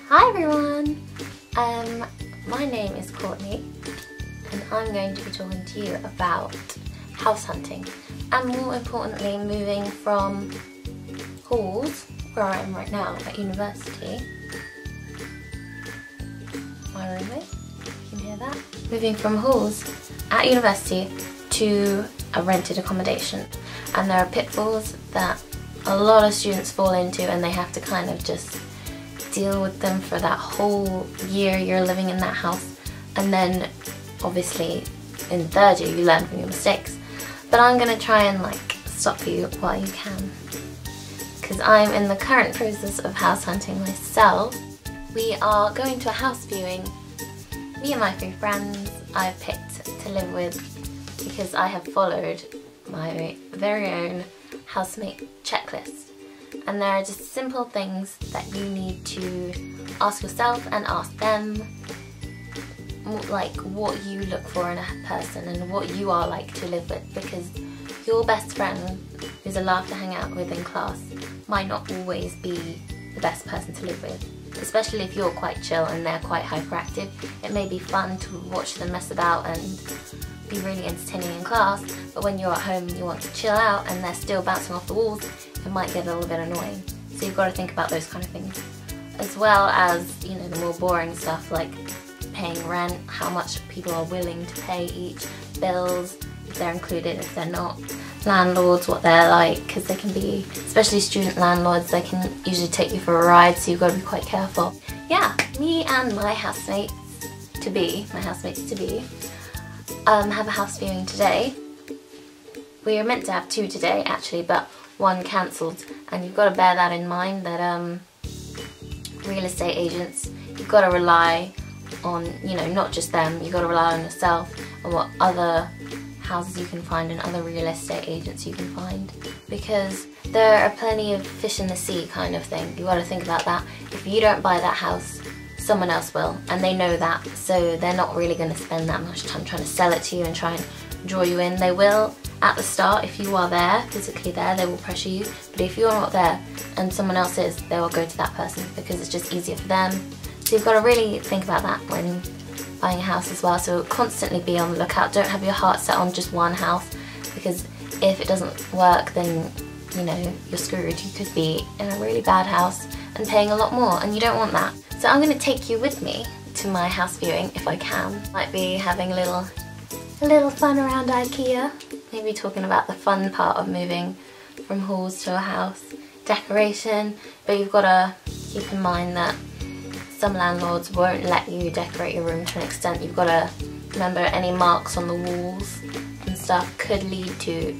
Hi everyone! My name is Courtney and I'm going to be talking to you about house hunting and more importantly moving from halls, where I am right now at university, my roommate, you can hear that, moving from halls at university to a rented accommodation, and there are pitfalls that a lot of students fall into and they have to kind of just deal with them for that whole year you're living in that house, and then obviously in third year you learn from your mistakes. But I'm going to try and stop you while you can, because I'm in the current process of house hunting myself. We are going to a house viewing, me and my 3 friends I've picked to live with because I have followed my very own housemate checklist. And there are just simple things that you need to ask yourself and ask them, like what you look for in a person and what you are like to live with, because your best friend who's a laugh to hang out with in class might not always be the best person to live with, especially if you're quite chill and they're quite hyperactive. It may be fun to watch them mess about and be really entertaining in class, but when you're at home and you want to chill out and they're still bouncing off the walls, it might get a little bit annoying. So you've got to think about those kind of things, as well as, you know, the more boring stuff like paying rent, how much people are willing to pay each, bills, if they're included, if they're not, landlords, what they're like, because they can be, especially student landlords, they can usually take you for a ride, so you've got to be quite careful. Yeah, me and my housemates to be, have a house viewing today. We were meant to have 2 today actually, but 1 cancelled, and you've got to bear that in mind that real estate agents, you've got to rely on, you know, not just them, you've got to rely on yourself and what other houses you can find and other real estate agents you can find, because there are plenty of fish in the sea kind of thing. You've got to think about that. If you don't buy that house, someone else will, and they know that, so they're not really going to spend that much time trying to sell it to you and try and draw you in. They will at the start, if you are there, physically there, they will pressure you, but if you're not there and someone else is, they will go to that person because it's just easier for them. So you've got to really think about that when buying a house as well, so constantly be on the lookout. Don't have your heart set on just one house, because if it doesn't work, then, you know, you're screwed. You could be in a really bad house and paying a lot more, and you don't want that. So I'm going to take you with me to my house viewing if I can. Might be having a little fun around IKEA. Maybe talking about the fun part of moving from halls to a house. Decoration, but you've got to keep in mind that some landlords won't let you decorate your room to an extent. You've got to remember any marks on the walls and stuff could lead to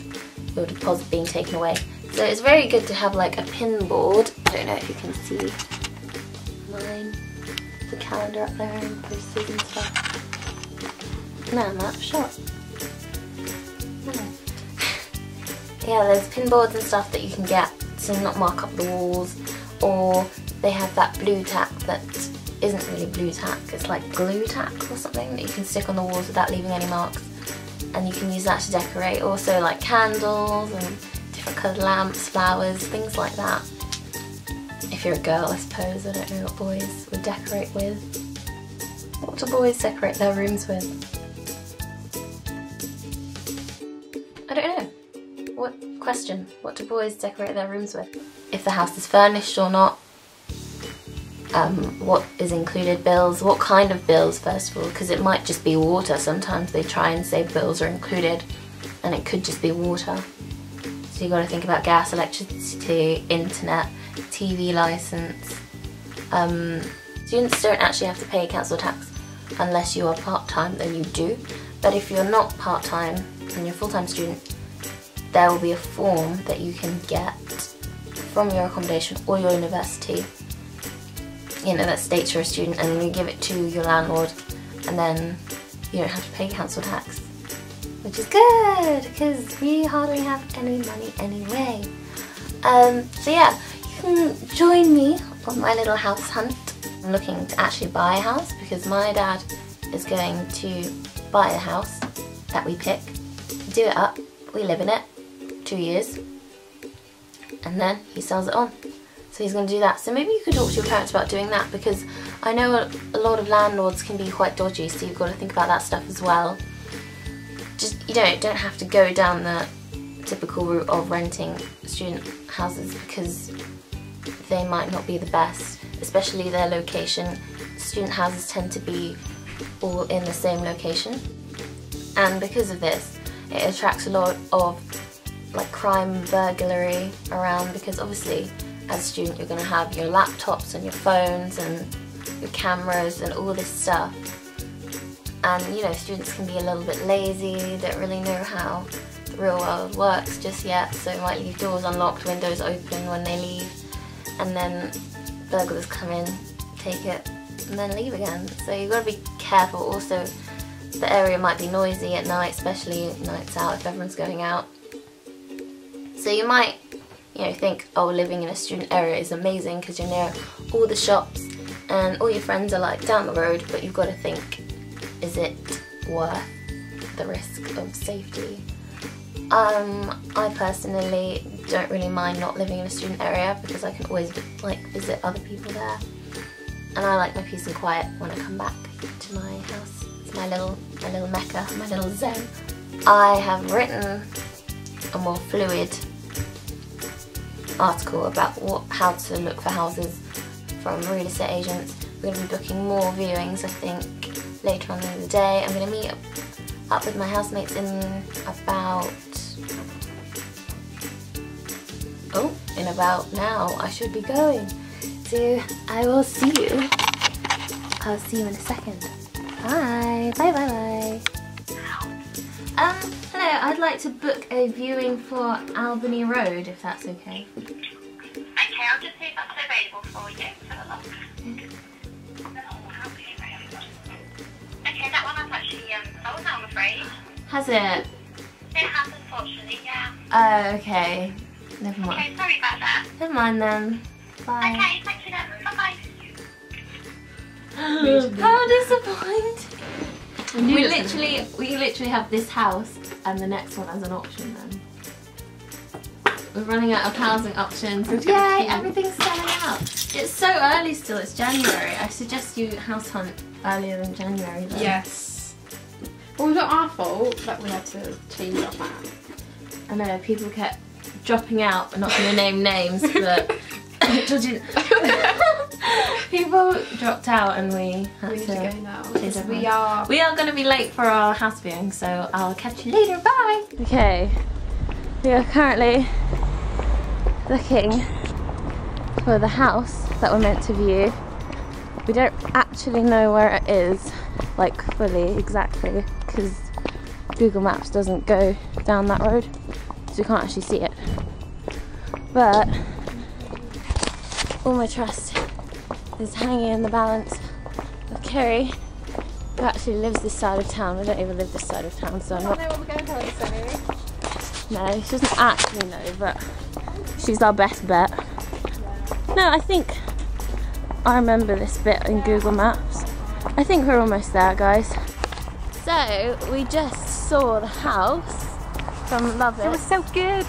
your deposit being taken away. So it's very good to have like a pin board. I don't know if you can see mine, the calendar up there and posters and stuff. No, I'm out of shot. Yeah, there's pin boards and stuff that you can get to not mark up the walls, or they have that blue tack that isn't really blue tack, it's like glue tack or something that you can stick on the walls without leaving any marks, and you can use that to decorate. Also like candles and different coloured lamps, flowers, things like that. If you're a girl, I suppose. I don't know what boys would decorate with. What do boys decorate their rooms with? I don't know. What question? What do boys decorate their rooms with? If the house is furnished or not. What is included, bills, what kind of bills first of all, because it might just be water. Sometimes they try and say bills are included and it could just be water. So you've got to think about gas, electricity, internet, TV license. Students don't actually have to pay council tax unless you are part-time, then you do. But if you're not part-time and you're a full-time student, there will be a form that you can get from your accommodation or your university, you know, that states you're a student, and you give it to your landlord, and then you don't have to pay council tax, which is good because we hardly have any money anyway. So yeah, you can join me on my little house hunt. I'm looking to actually buy a house because my dad is going to buy a house that we pick, do it up, we live in it 2 years, and then he sells it on. So So he's going to do that. So maybe you could talk to your parents about doing that, because I know a lot of landlords can be quite dodgy, so you've got to think about that stuff as well. Just, you don't have to go down the typical route of renting student houses, because they might not be the best, especially their location. Student houses tend to be all in the same location, and because of this it attracts a lot of like crime, burglary around, because obviously as a student you're going to have your laptops and your phones and your cameras and all this stuff, and you know, students can be a little bit lazy, don't really know how the real world works just yet, so they might leave doors unlocked, windows open when they leave, and then burglars come in, take it and then leave again. So you've got to be careful. Also, the area might be noisy at night, especially nights out if everyone's going out. So you might, you know, think, oh, living in a student area is amazing because you're near all the shops and all your friends are like down the road, but you've got to think, is it worth the risk of safety? I personally don't really mind not living in a student area because I can always like visit other people there, and I like my peace and quiet when I come back to my house. It's my little mecca, my little zen. I have written a more fluid article about how to look for houses from real estate agents. We're going to be booking more viewings, I think, later on in the day. I'm going to meet up with my housemates in about now. I should be going. So I will see you. I'll see you in a second. Bye. Bye bye bye. Hello, I'd like to book a viewing for Albany Road, if that's okay. Okay, I'll just see if that's available for you. Okay, that one has actually sold now, I'm afraid. Has it? It has, unfortunately, yeah. Okay. Never mind. Okay, sorry about that. Never mind then. Bye. Okay, thank you then. Bye-bye. How disappointing. We literally have this house and the next one as an option then. We're running out of housing options. Yay, everything's selling out. It's so early still, it's January. I suggest you house hunt earlier than January though. Yes. Well, it's not our fault that we had to change our plan. I know, people kept dropping out. We're not going to name names, but people dropped out and we had We need to go now. chase We are going to be late for our house viewing, so I'll catch you later. Bye! Okay, we are currently looking for the house that we're meant to view. We don't actually know where it is, like fully, exactly, because Google Maps doesn't go down that road, so we can't actually see it. But all my trust is hanging in the balance of Kerry, who actually lives this side of town. I don't even live this side of town, so I'm not... I don't know what we're going for this anyway. No, she doesn't actually know, but she's our best bet. No, I think I remember this bit in Google Maps. I think we're almost there, guys. So, we just saw the house from Love It. It was so good.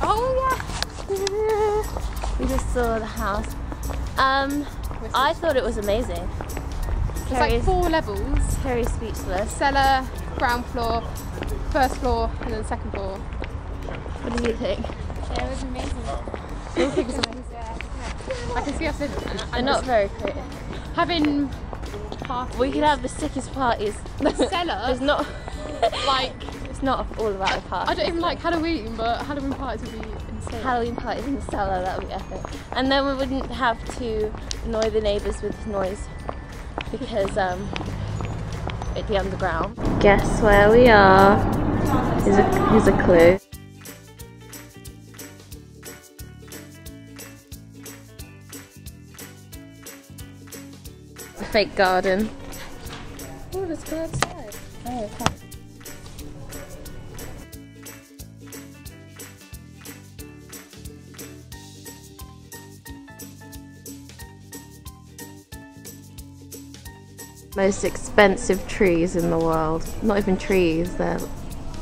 Oh yeah! We just saw the house. I thought it was amazing. It's like 4 levels. Kerry's speechless. Cellar, ground floor, first floor, and then second floor. What do you think? Yeah, it was amazing. I think it's amazing. I can see us living there. They're not very creative. Having parties. We could have the sickest parties. The cellar. It's not like, it's not all about the parties. I don't even like Halloween, but Halloween parties would be insane. Halloween parties in the cellar, that would be epic. And then we wouldn't have to annoy the neighbours with noise because it'd be underground. Guess where we are? Here's a clue. A fake garden. Oh, let's go outside. Oh, okay. Most expensive trees in the world. Not even trees, they're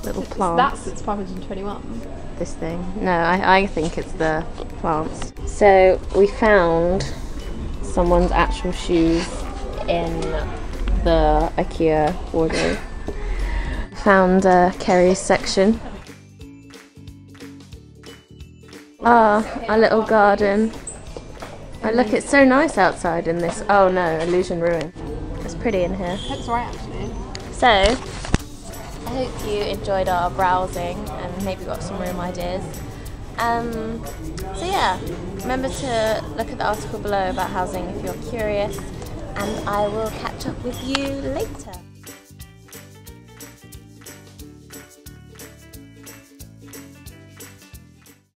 little plants. That's 521. This thing. No, I think it's the plants. So we found someone's actual shoes in the IKEA wardrobe. Found Kerry's section. Ah, our little garden. Oh look, it's so nice outside in this. Oh no, Illusion Ruin. It's pretty in here. Looks right actually. So, I hope you enjoyed our browsing and maybe got some room ideas. So yeah, remember to look at the article below about housing if you're curious, and I will catch up with you later.